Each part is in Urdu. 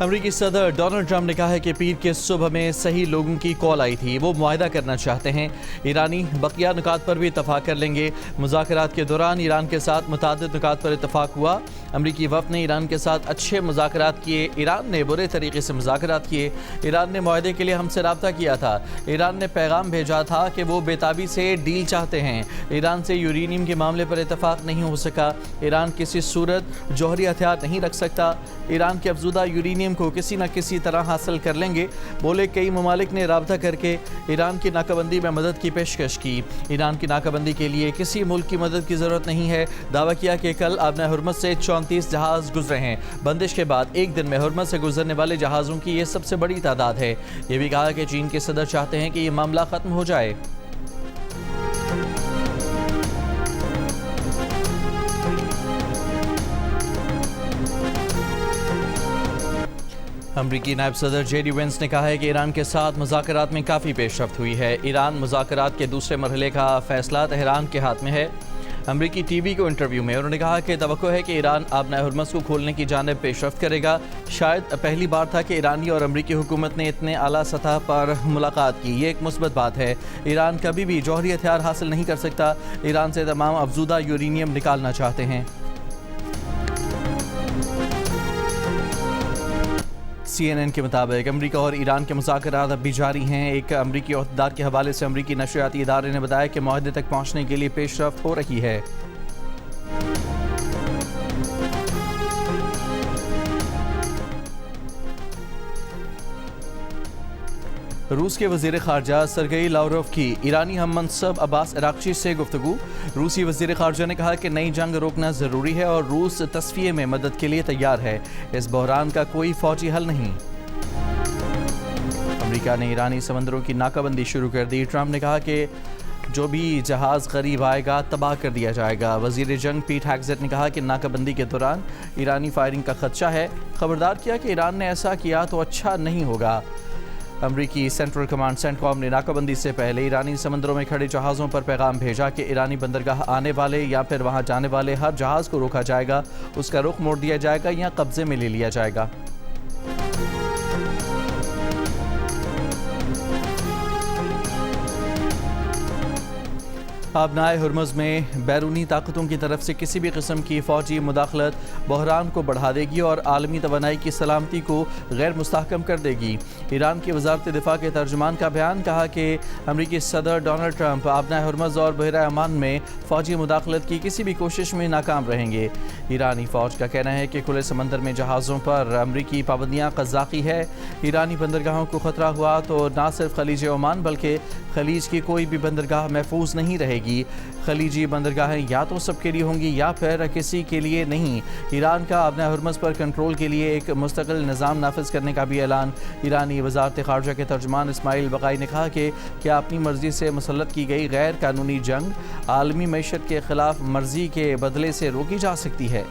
امریکی صدر ڈونلڈ ٹرمپ نے کہا ہے کہ پیر کے صبح میں صحیح لوگوں کی کال آئی تھی، وہ معاہدہ کرنا چاہتے ہیں، ایرانی بقیہ نکات پر بھی اتفاق کر لیں گے۔ مذاکرات کے دوران ایران کے ساتھ متعدد نکات پر اتفاق ہوا۔ امریکی وفد نے ایران کے ساتھ اچھے مذاکرات کیے، ایران نے برے طریقے سے مذاکرات کیے۔ ایران نے معاہدے کے لیے ہم سے رابطہ کیا تھا، ایران نے پیغام بھیجا تھا کہ وہ بےتابی سے ڈیل چاہتے ہیں۔ ایران سے یورینیم کے معاملے پر اتفاق نہیں ہو سکا۔ ایران کسی صورت جوہری ہتھیار نہیں رکھ سکتا۔ ایران کے افزودہ یورینیم کو کسی نہ کسی طرح حاصل کر لیں گے۔ بولے کئی ممالک نے رابطہ کر کے ایران کی ناکہ بندی میں مدد کی پیشکش کی۔ ایران کی ناکہ بندی کے لیے کسی ملک کی مدد کی ضرورت نہیں ہے۔ دعویٰ کیا کہ کل آبنہ ہرمز سے 34 جہاز گزرے ہیں۔ بندش کے بعد ایک دن میں ہرمز سے گزرنے والے جہازوں کی یہ سب سے بڑی تعداد ہے۔ یہ بھی کہا کہ چین کے صدر چاہتے ہیں کہ یہ معاملہ ختم ہو جائے۔ امریکی نائب صدر جے ڈی وینس نے کہا ہے کہ ایران کے ساتھ مذاکرات میں کافی پیش رفت ہوئی ہے۔ ایران مذاکرات کے دوسرے مرحلے کا فیصلہ تہران کے ہاتھ میں ہے۔ امریکی ٹی وی کو انٹرویو میں انہوں نے کہا کہ توقع ہے کہ ایران آبنہ ہرمز کو کھولنے کی جانب پیش رفت کرے گا۔ شاید پہلی بار تھا کہ ایرانی اور امریکی حکومت نے اتنے اعلیٰ سطح پر ملاقات کی۔ یہ ایک مثبت بات ہے۔ ایران کبھی بھی جوہری ہتھیار حاصل نہیں کر سکتا۔ ایران سے تمام افزودہ یورینیم نکالنا چاہتے ہیں۔ سی این این کے مطابق امریکہ اور ایران کے مذاکرات اب بھی جاری ہیں۔ ایک امریکی عہدیدار کے حوالے سے امریکی نشریاتی ادارے نے بتایا کہ معاہدے تک پہنچنے کے لیے پیش رفت ہو رہی ہے۔ روس کے وزیر خارجہ سرگئی لاوروف کی ایرانی ہم منصب عباس عراقچی سے گفتگو۔ روسی وزیر خارجہ نے کہا کہ نئی جنگ روکنا ضروری ہے اور روس تصفیے میں مدد کے لیے تیار ہے۔ اس بحران کا کوئی فوجی حل نہیں۔ امریکہ نے ایرانی سمندروں کی ناکہ بندی شروع کر دی۔ ٹرمپ نے کہا کہ جو بھی جہاز قریب آئے گا تباہ کر دیا جائے گا۔ وزیر جنگ پیٹ ہیگزیٹ نے کہا کہ ناکہ بندی کے دوران ایرانی فائرنگ کا خدشہ ہے۔ خبردار کیا کہ ایران نے ایسا کیا تو اچھا نہیں ہوگا۔ امریکی سینٹرل کمانڈ سینٹ کام نے ناکہ بندی سے پہلے ایرانی سمندروں میں کھڑے جہازوں پر پیغام بھیجا کہ ایرانی بندرگاہ آنے والے یا پھر وہاں جانے والے ہر جہاز کو روکا جائے گا، اس کا رخ موڑ دیا جائے گا یا قبضے میں لے لیا جائے گا۔ آبنائے ہرمز میں بیرونی طاقتوں کی طرف سے کسی بھی قسم کی فوجی مداخلت بحران کو بڑھا دے گی اور عالمی توانائی کی سلامتی کو غیر مستحکم کر دے گی۔ ایران کی وزارت دفاع کے ترجمان کا بیان کہا کہ امریکی صدر ڈونلڈ ٹرمپ آبنائے ہرمز اور بحیرہ عمان میں فوجی مداخلت کی کسی بھی کوشش میں ناکام رہیں گے۔ ایرانی فوج کا کہنا ہے کہ کھلے سمندر میں جہازوں پر امریکی پابندیاں قزاقی ہے۔ ایرانی بندرگاہوں کو خطرہ ہوا تو نہ صرف خلیج عمان بلکہ خلیج کی کوئی بھی بندرگاہ محفوظ نہیں رہے گی۔ خلیجی بندرگاہیں یا تو سب کے لیے ہوں گی یا پھر کسی کے لیے نہیں۔ ایران کا آبنہ ہرمز پر کنٹرول کے لیے ایک مستقل نظام نافذ کرنے کا بھی اعلان۔ ایرانی وزارت خارجہ کے ترجمان اسماعیل بقائی نے کہا کہ کیا اپنی مرضی سے مسلط کی گئی غیر قانونی جنگ عالمی معیشت کے خلاف مرضی کے بدلے سے روکی جا سکتی ہے؟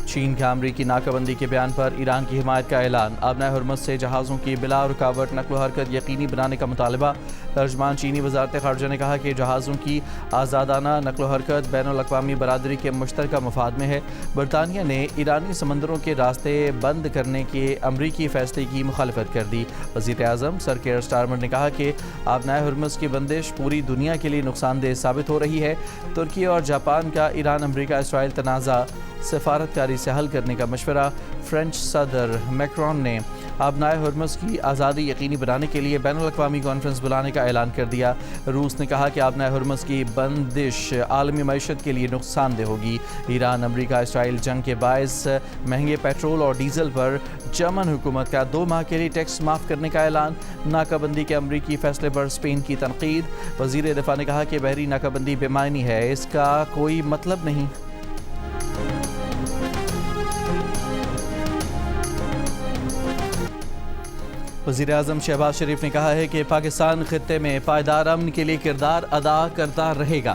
چین کا امریکی ناکہ بندی کے بیان پر ایران کی حمایت کا اعلان۔ آبنہ ہرمز سے جہازوں کی بلا رکاوٹ نقل و حرکت یقینی بنانے کا مطالبہ۔ ترجمان چینی وزارت خارجہ نے کہا کہ جہازوں کی آزادانہ نقل و حرکت بین الاقوامی برادری کے مشترکہ مفاد میں ہے۔ برطانیہ نے ایرانی سمندروں کے راستے بند کرنے کے امریکی فیصلے کی مخالفت کر دی۔ وزیر اعظم سر کیئر سٹارمر نے کہا کہ آبنہ ہرمز کی بندش پوری دنیا کے لیے نقصان دہ ثابت ہو رہی ہے۔ ترکی اور جاپان کا ایران امریکہ اسرائیل تنازع سفارتکاری سے حل کرنے کا مشورہ۔ فرینچ صدر میکرون نے آبنائے ہرمز کی آزادی یقینی بنانے کے لیے بین الاقوامی کانفرنس بلانے کا اعلان کر دیا۔ روس نے کہا کہ آبنائے ہرمز کی بندش عالمی معیشت کے لیے نقصان دہ ہوگی۔ ایران امریکہ اسرائیل جنگ کے باعث مہنگے پیٹرول اور ڈیزل پر جرمن حکومت کا 2 ماہ کے لیے ٹیکس معاف کرنے کا اعلان۔ ناکہ بندی کے امریکی فیصلے پر اسپین کی تنقید۔ وزیر دفاع نے کہا کہ بحری ناکہ بندی بے معنی ہے، اس کا کوئی مطلب نہیں۔ وزیر اعظم شہباز شریف نے کہا ہے کہ پاکستان خطے میں پائیدار امن کے لیے کردار ادا کرتا رہے گا۔